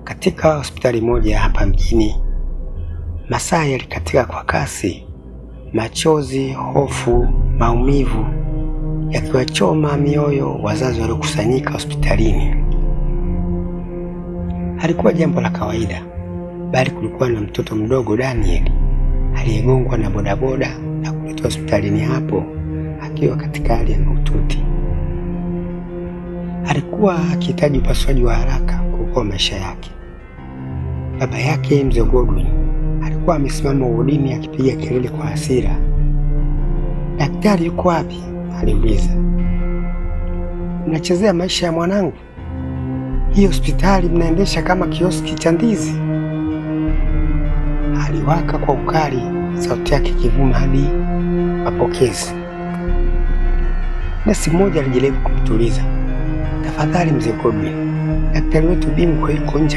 Katika hospitali moja hapa mjini, masaa yalikatika kwa kasi, machozi, hofu, maumivu yakiwachoma mioyo wazazi waliokusanyika hospitalini. Halikuwa jambo la kawaida, bali kulikuwa na mtoto mdogo Daniel aliyegongwa na bodaboda na kuletwa hospitalini hapo akiwa katika hali ya mahututi. Alikuwa akihitaji upasuaji wa haraka kuokoa maisha yake. Baba yake mzee Godwin alikuwa amesimama wodini akipiga kelele kwa hasira. "Daktari yuko wapi?" aliuliza. "Mnachezea maisha ya mwanangu? Hii hospitali mnaendesha kama kioski cha ndizi." Aliwaka kwa ukali, sauti yake ikivuma hadi mapokezi. Nesi mmoja alijaribu kumtuliza. "Tafadhali mzee Godwin, daktari wetu bingwa yuko nje